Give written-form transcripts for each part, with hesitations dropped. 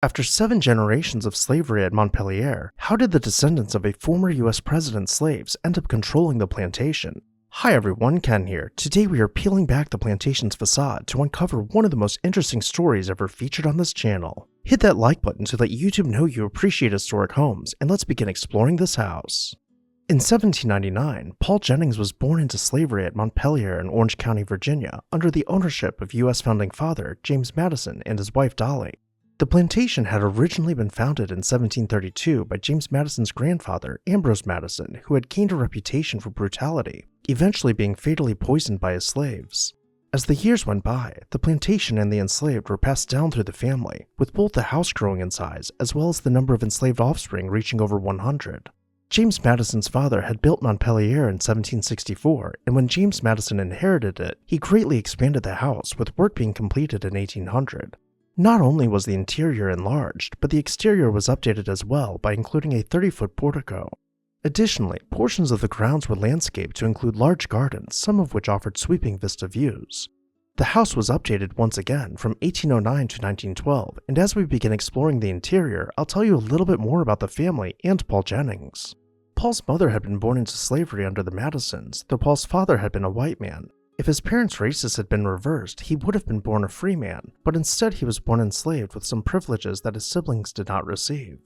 After 7 generations of slavery at Montpelier, how did the descendants of a former US president's slaves end up controlling the plantation? Hi everyone, Ken here. Today we are peeling back the plantation's facade to uncover one of the most interesting stories ever featured on this channel. Hit that like button to let YouTube know you appreciate historic homes, and let's begin exploring this house. In 1799, Paul Jennings was born into slavery at Montpelier in Orange County, Virginia, under the ownership of US founding father James Madison and his wife Dolly. The plantation had originally been founded in 1732 by James Madison's grandfather, Ambrose Madison, who had gained a reputation for brutality, eventually being fatally poisoned by his slaves. As the years went by, the plantation and the enslaved were passed down through the family, with both the house growing in size as well as the number of enslaved offspring reaching over 100. James Madison's father had built Montpelier in 1764, and when James Madison inherited it, he greatly expanded the house, with work being completed in 1800. Not only was the interior enlarged, but the exterior was updated as well by including a 30-foot portico. Additionally, portions of the grounds were landscaped to include large gardens, some of which offered sweeping vista views. The house was updated once again from 1809 to 1912, and as we begin exploring the interior, I'll tell you a little bit more about the family and Paul Jennings. Paul's mother had been born into slavery under the Madisons, though Paul's father had been a white man. If his parents' races had been reversed, he would have been born a free man, but instead he was born enslaved with some privileges that his siblings did not receive.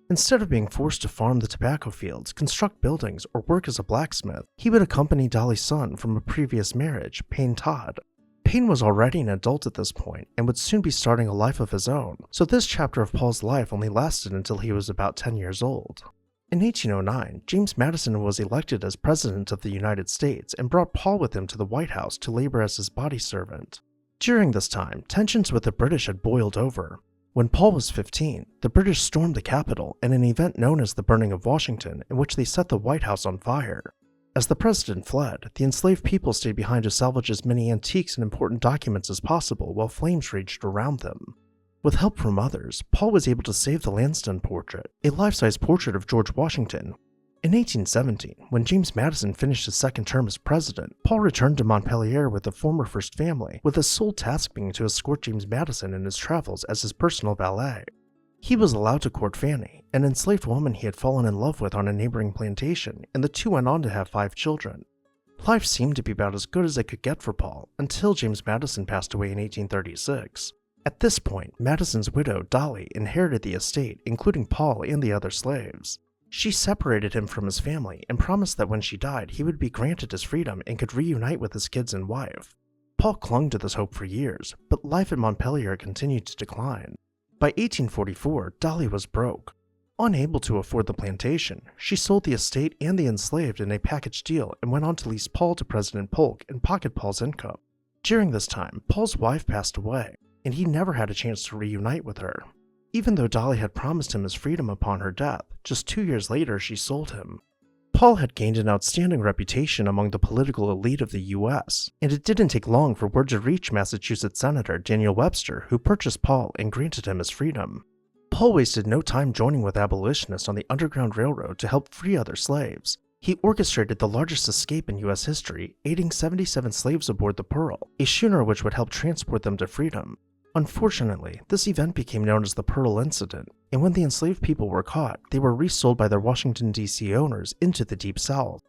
Instead of being forced to farm the tobacco fields, construct buildings, or work as a blacksmith, he would accompany Dolly's son from a previous marriage, Payne Todd. Payne was already an adult at this point and would soon be starting a life of his own, so this chapter of Paul's life only lasted until he was about 10 years old. In 1809, James Madison was elected as President of the United States and brought Paul with him to the White House to labor as his body servant. During this time, tensions with the British had boiled over. When Paul was 15, the British stormed the Capitol in an event known as the Burning of Washington, in which they set the White House on fire. As the president fled, the enslaved people stayed behind to salvage as many antiques and important documents as possible while flames raged around them. With help from others, Paul was able to save the Lansdowne portrait, a life-size portrait of George Washington. In 1817, when James Madison finished his second term as president, Paul returned to Montpelier with the former first family, with his sole task being to escort James Madison in his travels as his personal valet. He was allowed to court Fanny, an enslaved woman he had fallen in love with on a neighboring plantation, and the two went on to have 5 children. Life seemed to be about as good as it could get for Paul, until James Madison passed away in 1836. At this point, Madison's widow, Dolly, inherited the estate, including Paul and the other slaves. She separated him from his family and promised that when she died, he would be granted his freedom and could reunite with his kids and wife. Paul clung to this hope for years, but life at Montpelier continued to decline. By 1844, Dolly was broke. Unable to afford the plantation, she sold the estate and the enslaved in a package deal and went on to lease Paul to President Polk and pocket Paul's income. During this time, Paul's wife passed away, and he never had a chance to reunite with her. Even though Dolly had promised him his freedom upon her death, just 2 years later she sold him. Paul had gained an outstanding reputation among the political elite of the US, and it didn't take long for word to reach Massachusetts Senator Daniel Webster, who purchased Paul and granted him his freedom. Paul wasted no time joining with abolitionists on the Underground Railroad to help free other slaves. He orchestrated the largest escape in US history, aiding 77 slaves aboard the Pearl, a schooner which would help transport them to freedom. Unfortunately, this event became known as the Pearl Incident, and when the enslaved people were caught, they were resold by their Washington, D.C. owners into the Deep South.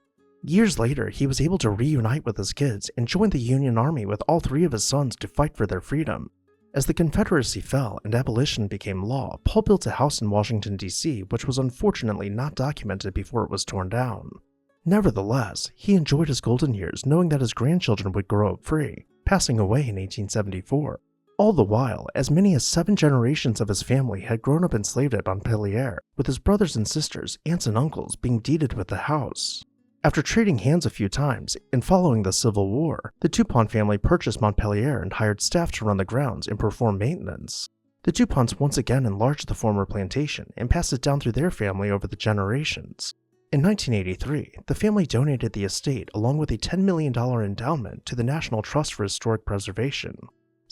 Years later, he was able to reunite with his kids and join the Union Army with all 3 of his sons to fight for their freedom. As the Confederacy fell and abolition became law, Paul built a house in Washington, D.C., which was unfortunately not documented before it was torn down. Nevertheless, he enjoyed his golden years knowing that his grandchildren would grow up free, passing away in 1874. All the while, as many as 7 generations of his family had grown up enslaved at Montpelier, with his brothers and sisters, aunts and uncles being deeded with the house. After trading hands a few times, and following the Civil War, the Dupont family purchased Montpelier and hired staff to run the grounds and perform maintenance. The Duponts once again enlarged the former plantation and passed it down through their family over the generations. In 1983, the family donated the estate along with a $10 million endowment to the National Trust for Historic Preservation.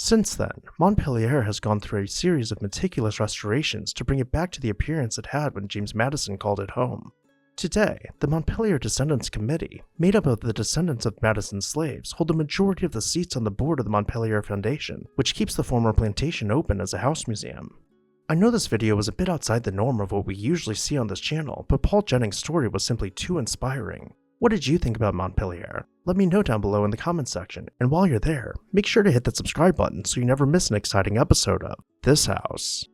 Since then, Montpelier has gone through a series of meticulous restorations to bring it back to the appearance it had when James Madison called it home. Today, the Montpelier Descendants Committee, made up of the descendants of Madison's slaves, hold a majority of the seats on the board of the Montpelier Foundation, which keeps the former plantation open as a house museum. I know this video was a bit outside the norm of what we usually see on this channel, but Paul Jennings' story was simply too inspiring. What did you think about Montpelier? Let me know down below in the comments section, and while you're there, make sure to hit that subscribe button so you never miss an exciting episode of This House.